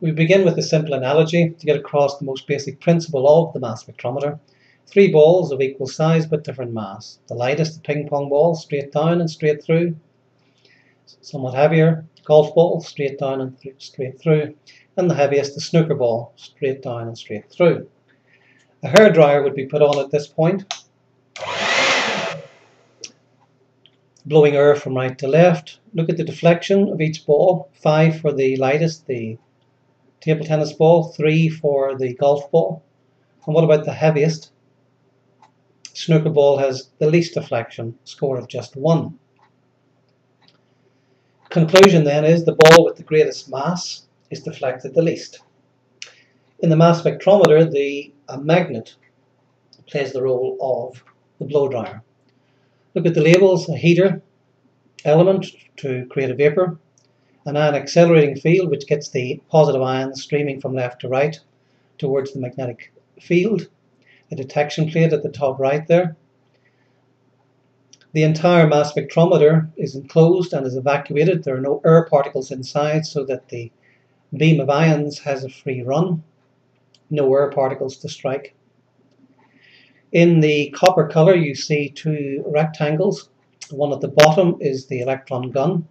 We begin with a simple analogy to get across the most basic principle of the mass spectrometer. Three balls of equal size but different mass. The lightest, the ping pong ball, straight down and straight through. Somewhat heavier, golf ball, straight down and straight through. And the heaviest, the snooker ball, straight down and straight through. A hairdryer would be put on at this point, blowing air from right to left. Look at the deflection of each ball. 5 for the lightest, the table tennis ball, 3 for the golf ball. And what about the heaviest? Snooker ball has the least deflection, score of just 1. Conclusion then is the ball with the greatest mass is deflected the least. In the mass spectrometer, a magnet plays the role of the blow dryer. Look at the labels: a heater element to create a vapor, an ion accelerating field which gets the positive ions streaming from left to right towards the magnetic field, a detection plate at the top right there. The entire mass spectrometer is enclosed and is evacuated. There are no air particles inside, so that the beam of ions has a free run. No air particles to strike. In the copper color you see 2 rectangles. One at the bottom is the electron gun.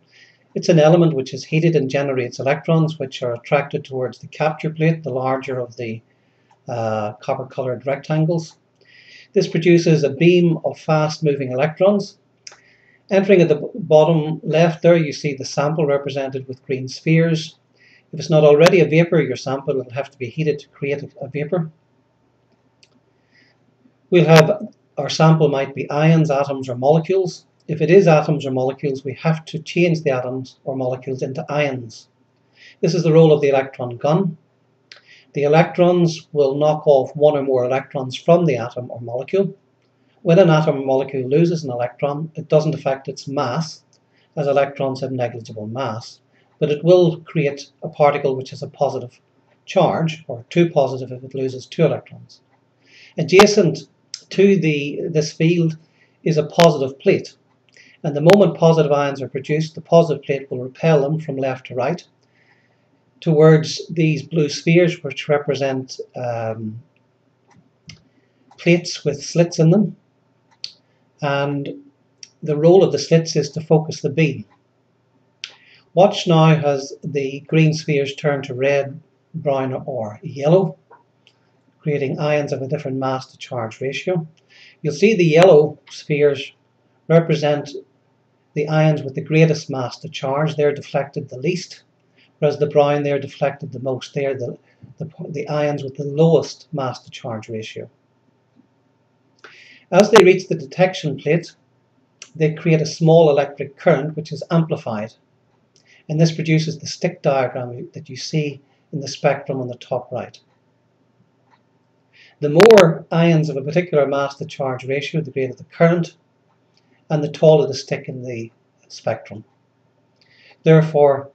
It's an element which is heated and generates electrons which are attracted towards the capture plate, the larger of the copper colored rectangles. This produces a beam of fast moving electrons. Entering at the bottom left there you see the sample represented with green spheres. If it's not already a vapor, your sample will have to be heated to create a vapor. We'll have, our sample might be ions, atoms or molecules. If it is atoms or molecules, we have to change the atoms or molecules into ions. This is the role of the electron gun. The electrons will knock off 1 or more electrons from the atom or molecule. When an atom or molecule loses an electron, it doesn't affect its mass, as electrons have negligible mass, but it will create a particle which has a positive charge, or 2 positive if it loses 2 electrons. Adjacent to this field is a positive plate, and the moment positive ions are produced, the positive plate will repel them from left to right towards these blue spheres, which represent plates with slits in them, and the role of the slits is to focus the beam. Watch now as the green spheres turn to red, brown or yellow, creating ions of a different mass to charge ratio. You'll see the yellow spheres represent the ions with the greatest mass to charge. They're deflected the least, whereas the brown, they're deflected the most. They're the ions with the lowest mass to charge ratio. As they reach the detection plate, they create a small electric current which is amplified, and this produces the stick diagram that you see in the spectrum on the top right. The more ions of a particular mass to charge ratio, the greater the current, and the taller the stick in the spectrum. Therefore,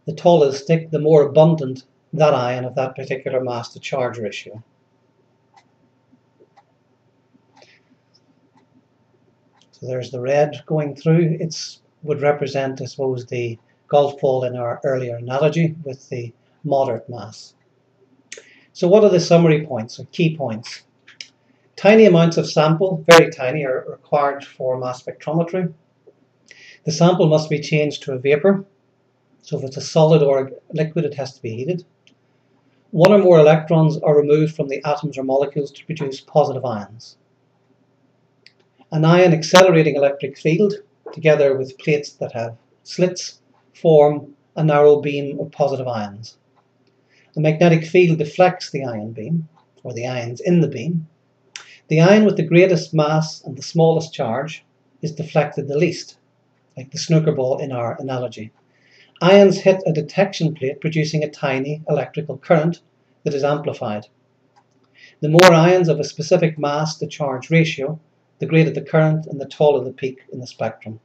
the taller the stick, the more abundant that ion of that particular mass to charge ratio. So there's the red going through. It would represent, I suppose, the golf ball in our earlier analogy with the moderate mass. So what are the summary points or key points? Tiny amounts of sample, very tiny, are required for mass spectrometry. The sample must be changed to a vapor. So if it's a solid or a liquid, it has to be heated. 1 or more electrons are removed from the atoms or molecules to produce positive ions. An ion accelerating electric field, together with plates that have slits, form a narrow beam of positive ions. The magnetic field deflects the ion beam, or the ions in the beam. The ion with the greatest mass and the smallest charge is deflected the least, like the snooker ball in our analogy. Ions hit a detection plate, producing a tiny electrical current that is amplified. The more ions of a specific mass to charge ratio, the greater the current and the taller the peak in the spectrum.